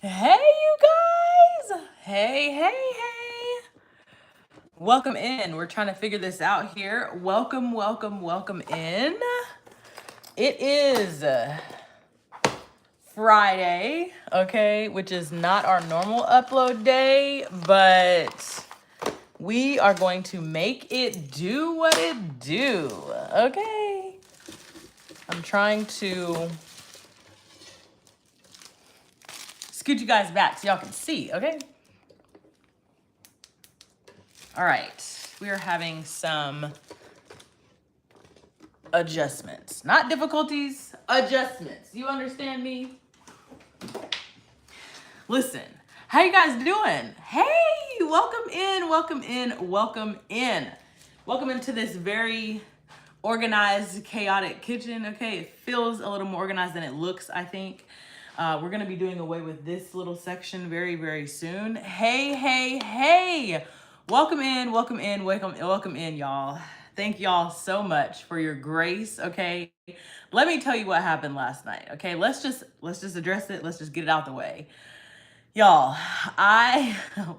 Hey, you guys. Hey. Welcome in. We're trying to figure this out here. Welcome in. It is Friday, okay, which is not our normal upload day, but we are going to make it do what it do, okay? I'm trying to scoot you guys back so y'all can see, okay? All right, we are having some adjustments, not difficulties, adjustments. You understand me? Listen, how you guys doing? Hey, welcome into this very organized, chaotic kitchen, okay? It feels a little more organized than it looks, I think. We're gonna be doing away with this little section very soon. Hey. Welcome in, y'all. Thank y'all so much for your grace, okay? Let me tell you what happened last night, okay? Let's just address it. Let's just get it out the way. Y'all, I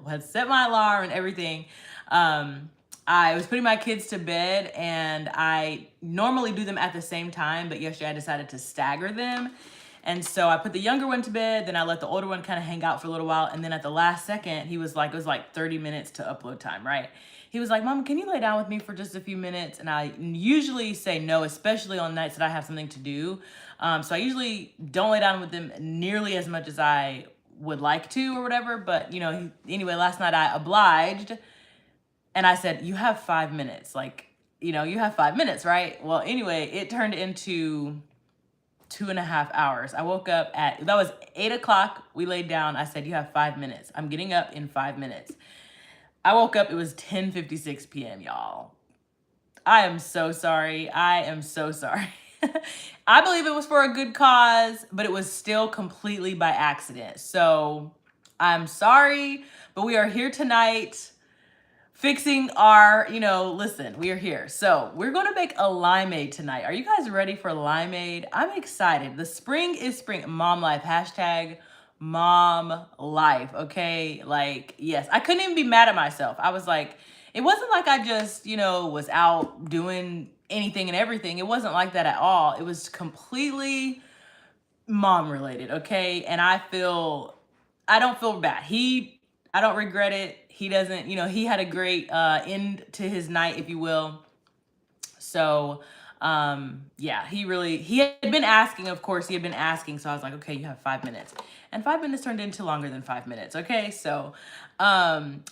had set my alarm and everything. I was putting my kids to bed, and I normally do them at the same time, but yesterday I decided to stagger them. And so I put the younger one to bed, then I let the older one kind of hang out for a little while. And then at the last second, he was like, it was like 30 minutes to upload time, right? He was like, Mom, can you lay down with me for just a few minutes? And I usually say no, especially on nights that I have something to do. So I usually don't lay down with them nearly as much as I would like to or whatever. But, anyway, last night I obliged. And I said, you have 5 minutes. Like, you have 5 minutes, right? Well, anyway, it turned into 2.5 hours. I woke up that was 8 o'clock. We laid down. I said, you have 5 minutes. I'm getting up in 5 minutes. I woke up, it was 10:56 p.m., y'all. I am so sorry. I believe it was for a good cause, but it was still completely by accident. So I'm sorry, but we are here tonight fixing our, listen, we are here. So we're going to make a limeade tonight. Are you guys ready for limeade? I'm excited. The spring is spring. Mom life, hashtag mom life. Okay. Like, yes, I couldn't even be mad at myself. I was like, it wasn't like I just, was out doing anything and everything. It wasn't like that at all. It was completely mom related. Okay. And I don't feel bad. I don't regret it. He doesn't, he had a great end to his night, if you will. So, yeah, he had been asking, of course, he had been asking. So I was like, okay, you have 5 minutes. And 5 minutes turned into longer than 5 minutes. Okay, so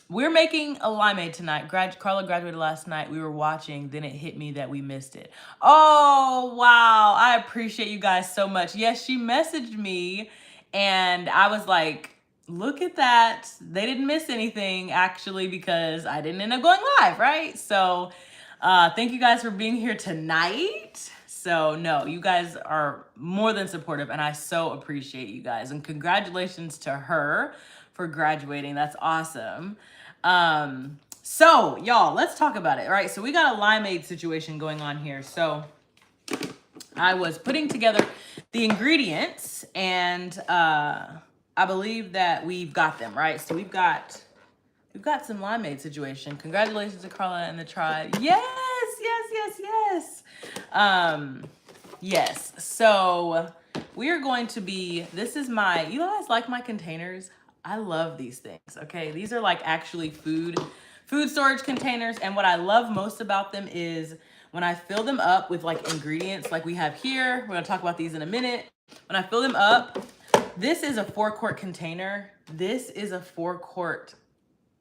we're making a limeade tonight. Carla graduated last night. We were watching. Then it hit me that we missed it. Oh, wow. I appreciate you guys so much. Yes, she messaged me. And I was like, look at that. They didn't miss anything, actually, because I didn't end up going live, right? So thank you guys for being here tonight. So no, you guys are more than supportive, and I so appreciate you guys. And congratulations to her for graduating. That's awesome. So y'all, let's talk about it. All right, so we got a limeade situation going on here. So I was putting together the ingredients, and I believe that we've got them, right? So we've got some limeade situation. Congratulations to Carla and the tribe. Yes. Yes. So we are going to be, you guys like my containers? I love these things, okay? These are like actually food storage containers. And what I love most about them is when I fill them up with like ingredients like we have here, we're gonna talk about these in a minute. When I fill them up, this is a 4-quart container. This is a 4-quart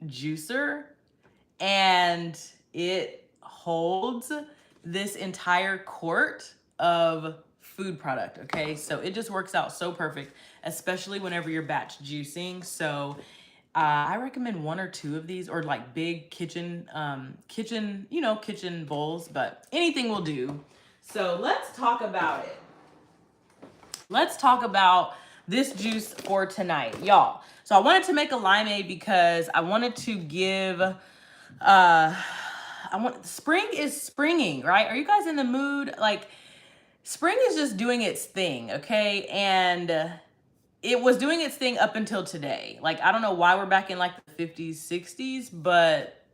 juicer, and it holds this entire quart of food product. Okay, so it just works out so perfect, especially whenever you're batch juicing. So I recommend 1 or 2 of these, or like big kitchen bowls, but anything will do. So let's talk about it. Let's talk about this juice for tonight, y'all. So I wanted to make a limeade because I wanted to give, spring is springing, right? Are you guys in the mood? Like, spring is just doing its thing, okay? And it was doing its thing up until today. Like, I don't know why we're back in like the 50s, 60s, but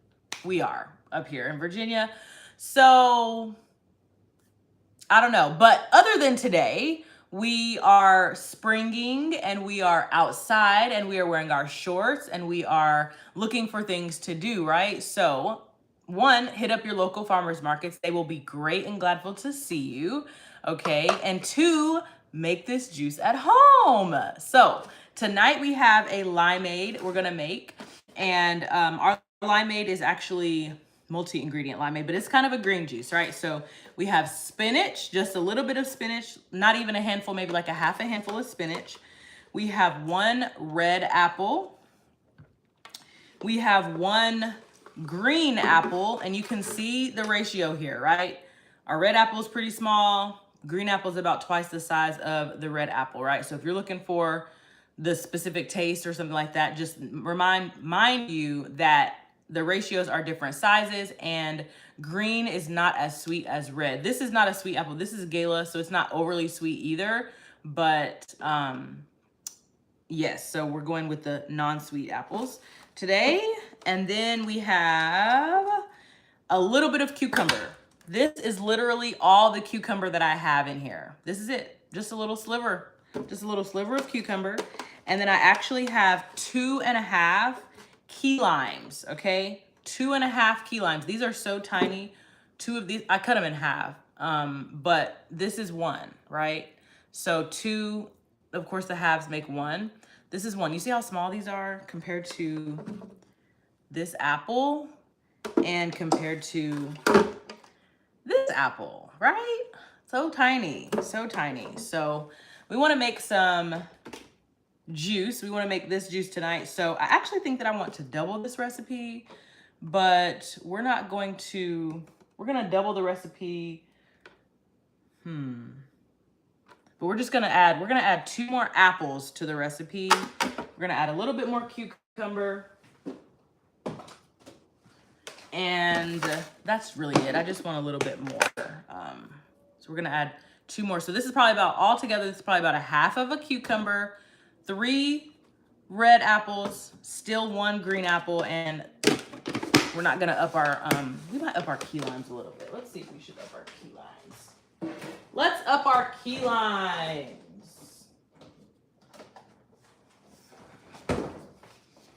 we are up here in Virginia. So I don't know. But other than today, we are springing and we are outside and we are wearing our shorts and we are looking for things to do, right? So one, hit up your local farmers markets. They will be great and gladful to see you. Okay. And two, make this juice at home. So tonight we have a limeade we're going to make. And our limeade is actually multi-ingredient limeade, but it's kind of a green juice, right? So we have spinach, just a little bit of spinach, not even a handful, maybe like a half a handful of spinach. We have 1 red apple. We have 1 green apple, and you can see the ratio here, right? Our red apple is pretty small. Green apple is about twice the size of the red apple, right? So if you're looking for the specific taste or something like that, just mind you that the ratios are different sizes, and green is not as sweet as red. This is not a sweet apple. This is Gala, so it's not overly sweet either. But yes, so we're going with the non-sweet apples today. And then we have a little bit of cucumber. This is literally all the cucumber that I have in here. This is it, just a little sliver of cucumber. And then I actually have 2.5 key limes, okay? 2.5 key limes. These are so tiny. 2 of these, I cut them in half, but this is 1, right? So 2, of course the halves make 1. This is 1. You see how small these are compared to this apple and compared to this apple, right? So tiny, so tiny. So we want to make some juice. We want to make this juice tonight. So I actually think that I want to double this recipe, but we're not going to, we're going to double the recipe. But we're just going to add, we're going to add 2 more apples to the recipe. We're going to add a little bit more cucumber. And that's really it. I just want a little bit more. So we're going to add 2 more. So this is probably about, altogether, this is probably about a half of a cucumber, 3 red apples, still 1 green apple, and we're not gonna up our, we might up our key limes a little bit. Let's see if we should up our key limes. Let's up our key limes.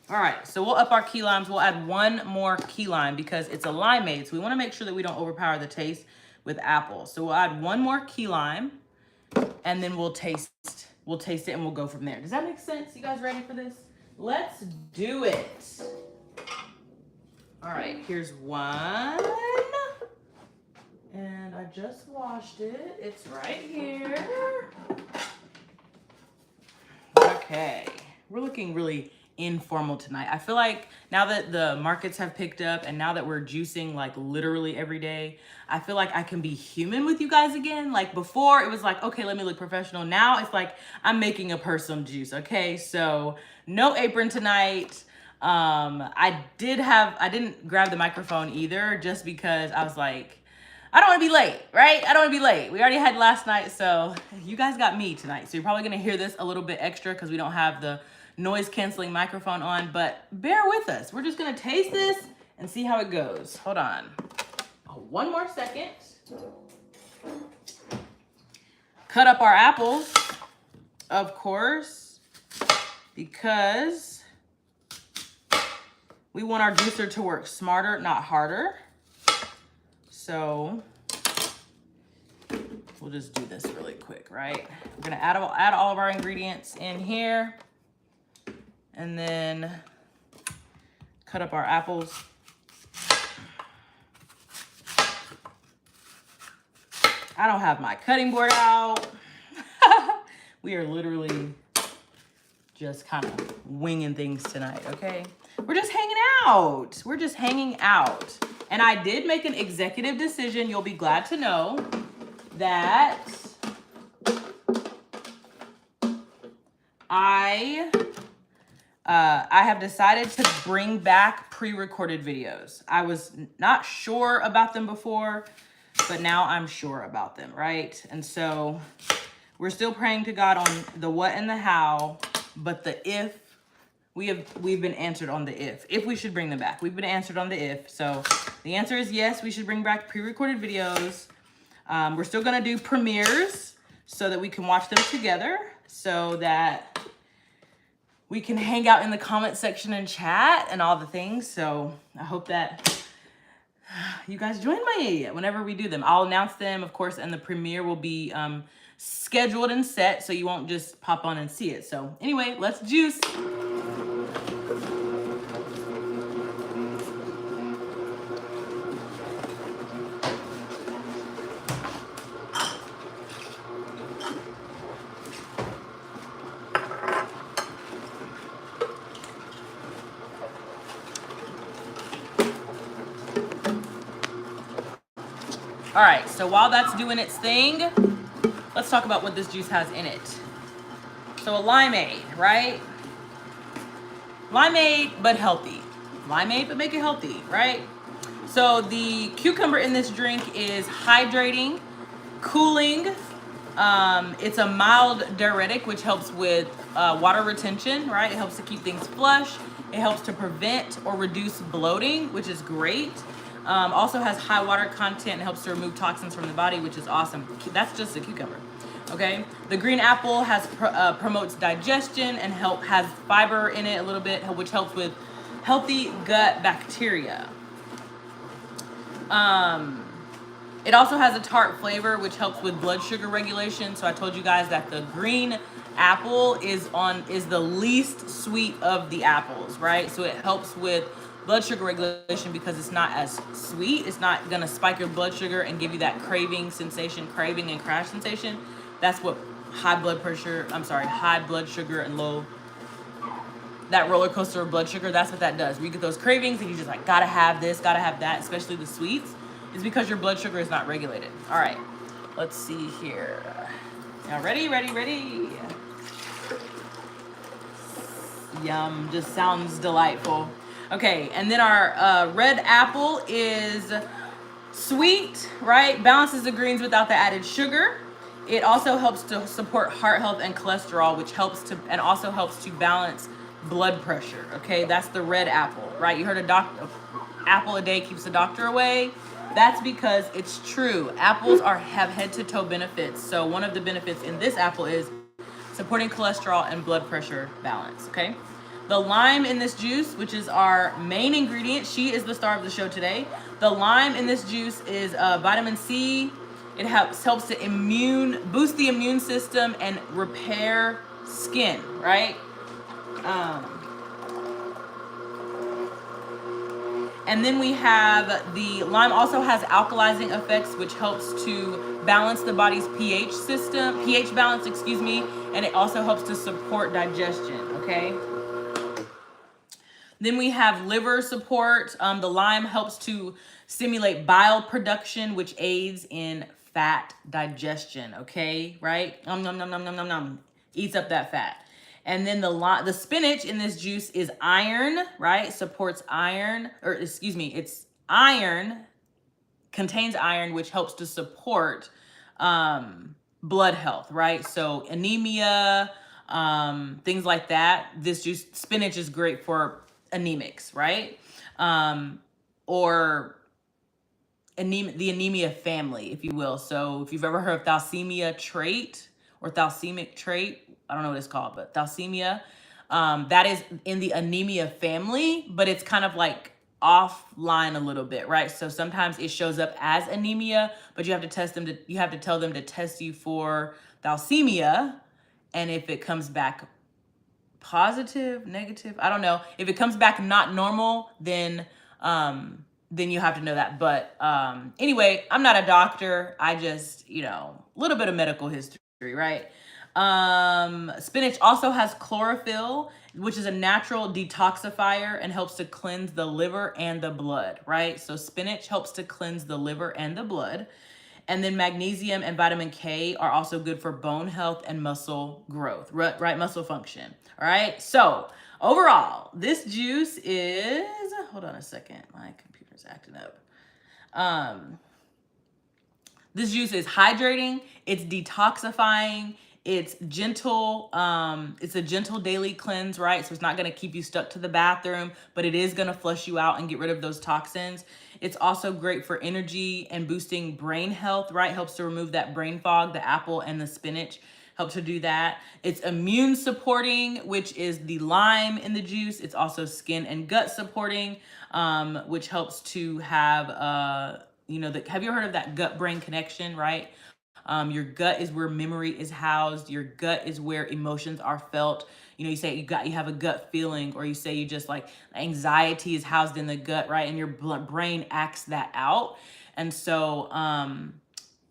All right, so we'll up our key limes. We'll add 1 more key lime because it's a limeade, so we wanna make sure that we don't overpower the taste with apple. So we'll add 1 more key lime, and then we'll taste it and we'll go from there. Does that make sense? You guys ready for this? Let's do it. All right, here's 1. And I just washed it. It's right here. Okay, we're looking really informal tonight. I feel like now that the markets have picked up and now that we're juicing like literally every day, I feel like I can be human with you guys again. Like before it was like, okay, let me look professional. Now it's like I'm making a person juice. Okay, so no apron tonight. I didn't grab the microphone either just because I was like, I don't want to be late, right? I don't want to be late. We already had last night, so you guys got me tonight. So you're probably going to hear this a little bit extra because we don't have the noise canceling microphone on, but bear with us. We're just gonna taste this and see how it goes. Hold on. Oh, 1 more second. Cut up our apples, of course, because we want our juicer to work smarter, not harder. So we'll just do this really quick, right? We're gonna add all of our ingredients in here. And then cut up our apples. I don't have my cutting board out. We are literally just kind of winging things tonight, okay? We're just hanging out. We're just hanging out. And I did make an executive decision. You'll be glad to know that I have decided to bring back pre-recorded videos. I was not sure about them before, but now I'm sure about them, right? And so We're still praying to God on the what and the how, but the if, we've been answered on the if we should bring them back. We've been answered on the if. So the answer is yes, we should bring back pre-recorded videos. We're still gonna do premieres so that we can watch them together, so that we can hang out in the comment section and chat and all the things. So I hope that you guys join me whenever we do them. I'll announce them, of course, and the premiere will be scheduled and set, so you won't just pop on and see it. So anyway, let's juice. All right, so while that's doing its thing, let's talk about what this juice has in it. So a limeade, right? Limeade, but healthy. Limeade, but make it healthy, right? So the cucumber in this drink is hydrating, cooling. It's a mild diuretic, which helps with water retention, right? It helps to keep things flush. It helps to prevent or reduce bloating, which is great. Also has high water content and helps to remove toxins from the body, which is awesome. That's just a cucumber, okay? The green apple has promotes digestion and has fiber in it a little bit, which helps with healthy gut bacteria. It also has a tart flavor, which helps with blood sugar regulation. So I told you guys that the green apple is the least sweet of the apples, right? So it helps with blood sugar regulation because it's not as sweet. It's not gonna spike your blood sugar and give you that craving and crash sensation. That's what high blood sugar and low, that roller coaster of blood sugar, that's what that does. We get those cravings and you just like, gotta have this, gotta have that, especially the sweets. It's because your blood sugar is not regulated. All right, let's see here. Now ready? Yum, just sounds delightful. Okay, and then our red apple is sweet, right? Balances the greens without the added sugar. It also helps to support heart health and cholesterol, which also helps to balance blood pressure, okay? That's the red apple, right? You heard apple a day keeps the doctor away. That's because it's true. Apples have head to toe benefits. So one of the benefits in this apple is supporting cholesterol and blood pressure balance, okay? The lime in this juice, which is our main ingredient, she is the star of the show today. The lime in this juice is vitamin C. It helps to boost the immune system and repair skin, right? And then we have the lime also has alkalizing effects, which helps to balance the body's pH balance, and it also helps to support digestion, okay? Then we have liver support. The lime helps to stimulate bile production, which aids in fat digestion, okay, right? Eats up that fat. And then the spinach in this juice is iron, right? Supports iron, it's iron, contains iron, which helps to support blood health, right? So anemia, things like that. Spinach is great for anemics, right? Or the anemia family, if you will. So if you've ever heard of thalassemia trait or thalassaemic trait, I don't know what it's called, but thalassemia, that is in the anemia family, but it's kind of like offline a little bit, right? So sometimes it shows up as anemia, but you have to tell them to test you for thalassemia. And if it comes back positive, negative, I don't know. If it comes back not normal, then you have to know that. But anyway, I'm not a doctor. I just, a little bit of medical history, right? Spinach also has chlorophyll, which is a natural detoxifier and helps to cleanse the liver and the blood, right? So spinach helps to cleanse the liver and the blood. And then magnesium and vitamin K are also good for bone health and muscle growth, right? Muscle function. All right. So overall, this juice is, hold on a second. My computer's acting up. This juice is hydrating. It's detoxifying. It's gentle. It's a gentle daily cleanse, right? So it's not going to keep you stuck to the bathroom, but it is going to flush you out and get rid of those toxins. It's also great for energy and boosting brain health, right? Helps to remove that brain fog. The apple and the spinach help to do that. It's immune supporting, which is the lime in the juice. It's also skin and gut supporting, which helps to have, have you heard of that gut brain connection, right? Your gut is where memory is housed. Your gut is where emotions are felt. You say you have a gut feeling, or you say you just like anxiety is housed in the gut, right? And your brain acts that out. And so,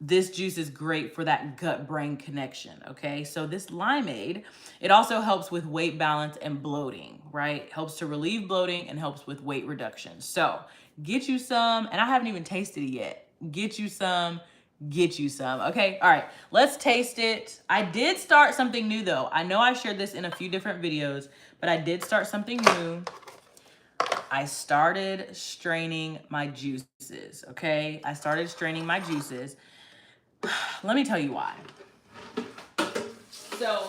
this juice is great for that gut brain connection. Okay. So this limeade, it also helps with weight balance and bloating, right? Helps to relieve bloating and helps with weight reduction. So get you some, and I haven't even tasted it yet. Get you some. Okay. All right. Let's taste it. I did start something new though. I know I shared this in a few different videos, but I did start something new. I started straining my juices. Okay. I started straining my juices. Let me tell you why. So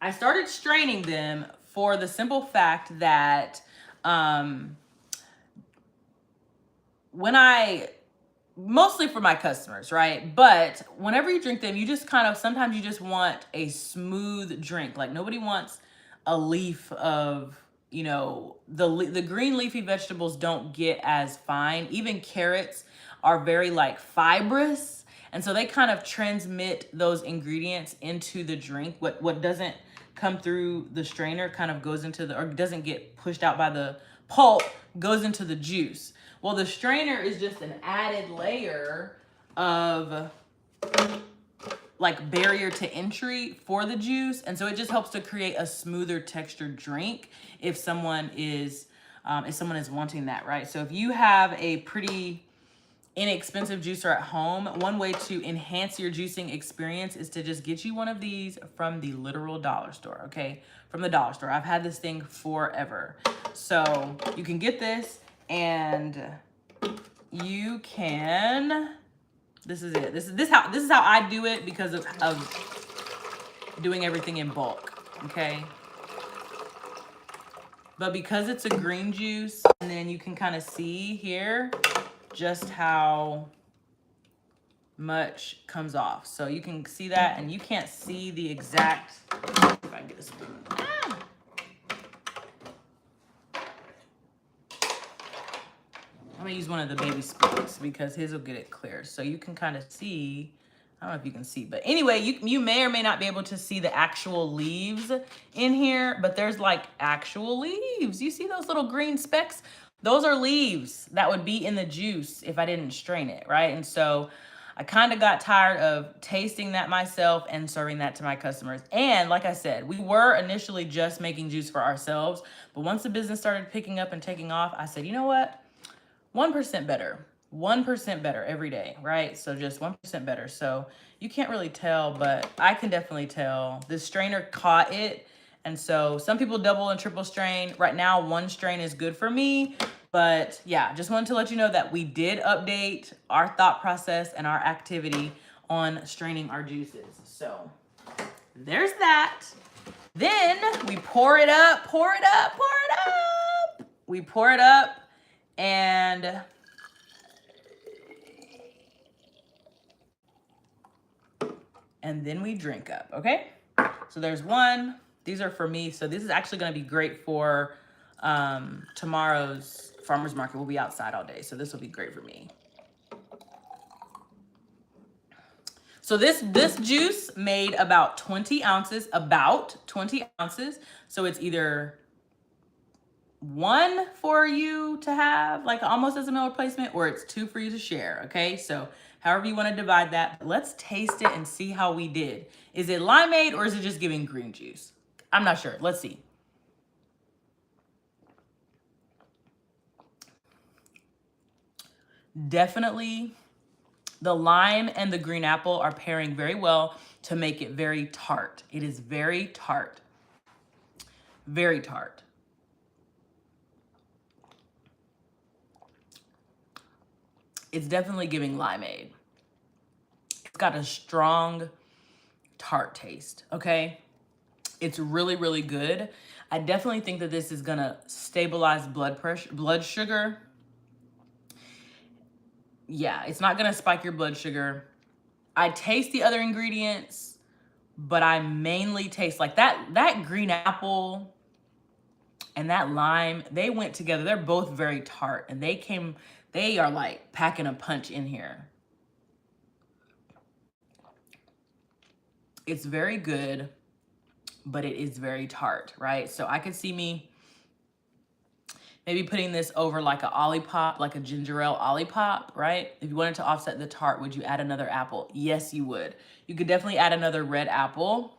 I started straining them for the simple fact that mostly for my customers, right? But whenever you drink them, you just sometimes you just want a smooth drink. Like nobody wants a leaf of, the green leafy vegetables don't get as fine. Even carrots are very like fibrous. And so they kind of transmit those ingredients into the drink. What doesn't come through the strainer kind of goes into or doesn't get pushed out by the pulp, goes into the juice. Well, the strainer is just an added layer of like barrier to entry for the juice. And so it just helps to create a smoother textured drink if someone is wanting that, right? So if you have a pretty inexpensive juicer at home, one way to enhance your juicing experience is to just get you one of these from the literal dollar store, okay? From the dollar store. I've had this thing forever. So you can get this, and you can, this is it. This is how I do it because of doing everything in bulk, okay? But because it's a green juice, and then you can kind of see here just how much comes off. So you can see that, and you can't see the exact, if I can get a spoon. I'm gonna use one of the baby spoons because his will get it clear. So you can kind of see, I don't know if you can see, but anyway, you may or may not be able to see the actual leaves in here, but there's like actual leaves. You see those little green specks? Those are leaves that would be in the juice if I didn't strain it, right? And so I kind of got tired of tasting that myself and serving that to my customers. And like I said, we were initially just making juice for ourselves, but once the business started picking up and taking off, I said, you know what? 1% better, 1% better every day, right? So just 1% better. So you can't really tell, but I can definitely tell. This strainer caught it. And so some people double and triple strain. Right now, one strain is good for me. But yeah, just wanted to let you know that we did update our thought process and our activity on straining our juices. So there's that. Then we pour it up. We pour it up. And then we drink up, okay? So there's one. These are for me. So this is actually going to be great for tomorrow's farmer's market. We'll be outside all day. So this will be great for me. So this juice made about 20 ounces, So it's either one for you to have like almost as a meal replacement, or it's two for you to share, okay? So however you want to divide that. Let's taste it and see how we did. Is it limeade or is it just giving green juice? I'm not sure. Let's see. Definitely the lime and the green apple are pairing very well to make it very tart. It is very tart. Very tart. It's definitely giving limeade. got a strong tart taste, okay? It's really, really good. I definitely think that this is gonna stabilize blood sugar. Yeah, it's not gonna spike your blood sugar. I taste the other ingredients, but I mainly taste like that green apple and that lime, they went together. They're both very tart, and they are like packing a punch in here. It's very good, but it is very tart, right? So I could see me maybe putting this over like a Olipop, like a ginger ale Olipop, right? If you wanted to offset the tart, would you add another apple? Yes, you would. You could definitely add another red apple.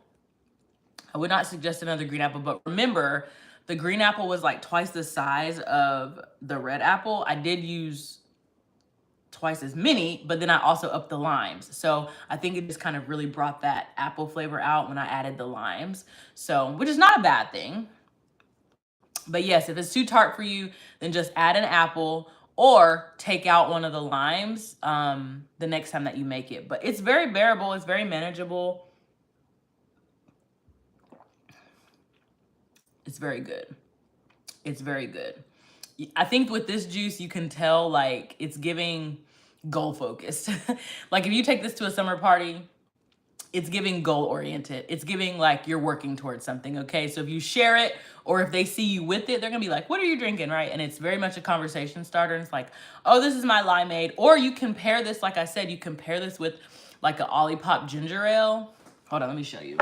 I would not suggest another green apple, but remember, the green apple was like twice the size of the red apple. I did use twice as many, but then I also upped the limes. So I think it just kind of really brought that apple flavor out when I added the limes. So, which is not a bad thing. But yes, if it's too tart for you, then just add an apple or take out one of the limes the next time that you make it. But it's very bearable. It's very manageable. It's very good. It's very good. I think with this juice, you can tell like it's giving goal focused. Like if you take this to a summer party, it's giving goal oriented. It's giving like you're working towards something, okay? So if you share it or if they see you with it, they're gonna be like, what are you drinking, right? And it's very much a conversation starter. And it's like, oh, this is my limeade. Or you compare this, like I said, you compare this with like a Olipop ginger ale. Hold on, let me show you.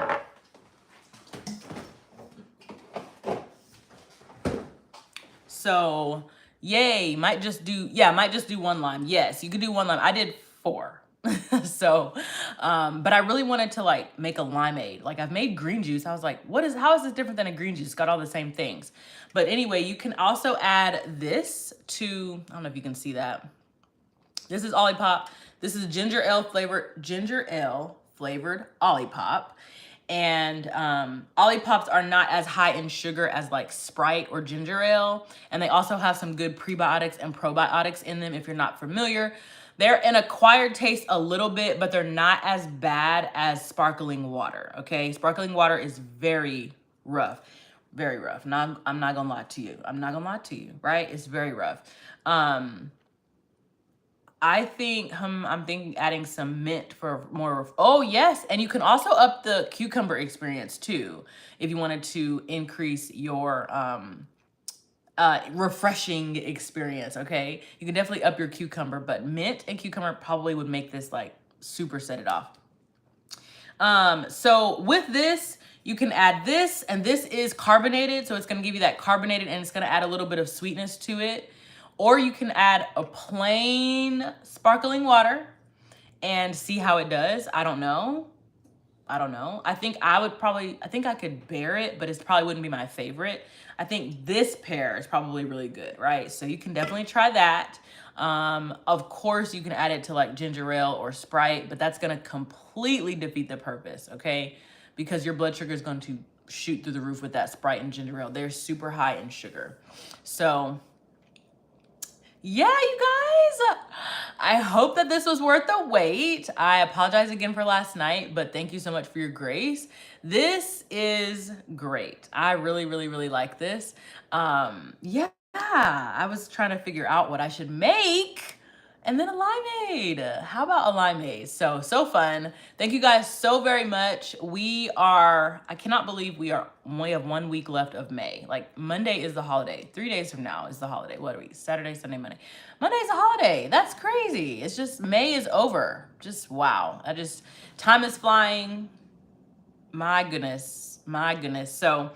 So, yay, might just do one lime. Yes, you could do one lime. I did 4. So, but I really wanted to like make a limeade. Like I've made green juice. I was like, how is this different than a green juice? It's got all the same things. But anyway, you can also add this to, I don't know if you can see that. This is Olipop. This is ginger ale flavored Olipop. And Olipops are not as high in sugar as like Sprite or ginger ale. And they also have some good prebiotics and probiotics in them if you're not familiar. They're an acquired taste a little bit, but they're not as bad as sparkling water, okay? Sparkling water is very rough, very rough. Now, I'm not gonna lie to you. I'm not gonna lie to you, right? It's very rough. I think I'm thinking adding some mint for more. Oh yes, and you can also up the cucumber experience too if you wanted to increase your refreshing experience. Okay, you can definitely up your cucumber, but mint and cucumber probably would make this like super set it off. So with this, you can add this, and this is carbonated, so it's gonna give you that carbonated, and it's gonna add a little bit of sweetness to it. Or you can add a plain sparkling water and see how it does. I don't know. I think I could bear it, but it probably wouldn't be my favorite. I think this pair is probably really good, right? So you can definitely try that. Of course, you can add it to like ginger ale or Sprite, but that's gonna completely defeat the purpose, okay? Because your blood sugar is going to shoot through the roof with that Sprite and ginger ale. They're super high in sugar. So yeah, you guys, I hope that this was worth the wait. I apologize again for last night, but thank you so much for your grace. This is great. I really, really, really like this. Yeah, I was trying to figure out what I should make. And then a limeade. How about a limeade? So fun. Thank you guys so very much. I cannot believe we have 1 week left of May. Like Monday is the holiday. 3 days from now is the holiday. What are we? Saturday, Sunday, Monday. Monday's a holiday. That's crazy. It's just May is over. Just wow. Time is flying. My goodness. So,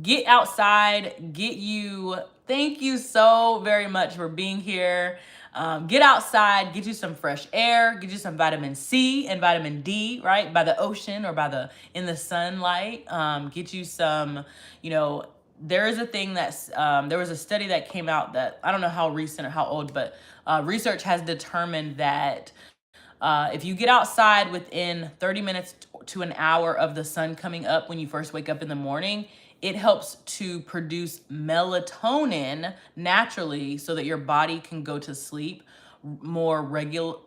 get outside, thank you so very much for being here. Get outside, get you some fresh air, get you some vitamin C and vitamin D, right? By the ocean or in the sunlight. Get you some, there is a thing there was a study that came out that, I don't know how recent or how old, but research has determined that if you get outside within 30 minutes to an hour of the sun coming up when you first wake up in the morning, it helps to produce melatonin naturally so that your body can go to sleep more regular.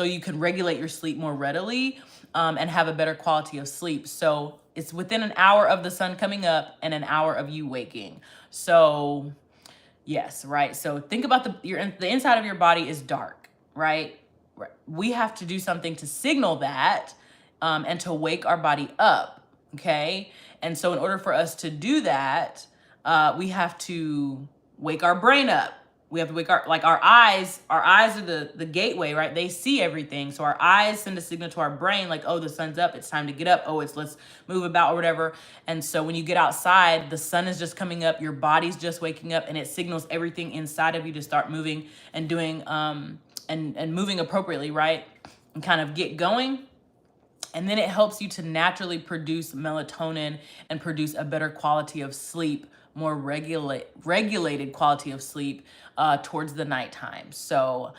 you can regulate your sleep more readily, and have a better quality of sleep. So it's within an hour of the sun coming up and an hour of you waking. So yes, right. So think about the inside of your body is dark, right? We have to do something to signal that, and to wake our body up. Okay. And so in order for us to do that, we have to wake our brain up. We have to wake our eyes are the gateway, right? They see everything. So our eyes send a signal to our brain like, oh, the sun's up, it's time to get up. Oh, let's move about or whatever. And so when you get outside, the sun is just coming up, your body's just waking up, and it signals everything inside of you to start moving and doing, and moving appropriately, right? And kind of get going. And then it helps you to naturally produce melatonin and produce a better quality of sleep, more regulated quality of sleep towards the nighttime. So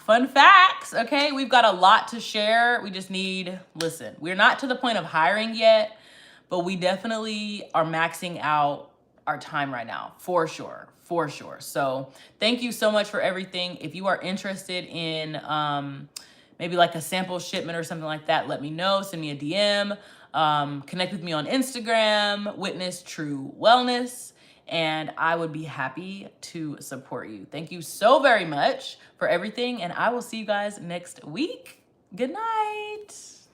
fun facts, okay? We've got a lot to share. We just need, listen, we're not to the point of hiring yet, but we definitely are maxing out our time right now, for sure, for sure. So thank you so much for everything. If you are interested in maybe like a sample shipment or something like that, let me know, send me a DM, connect with me on Instagram, Witness True Wellness, and I would be happy to support you. Thank you so very much for everything, and I will see you guys next week. Good night.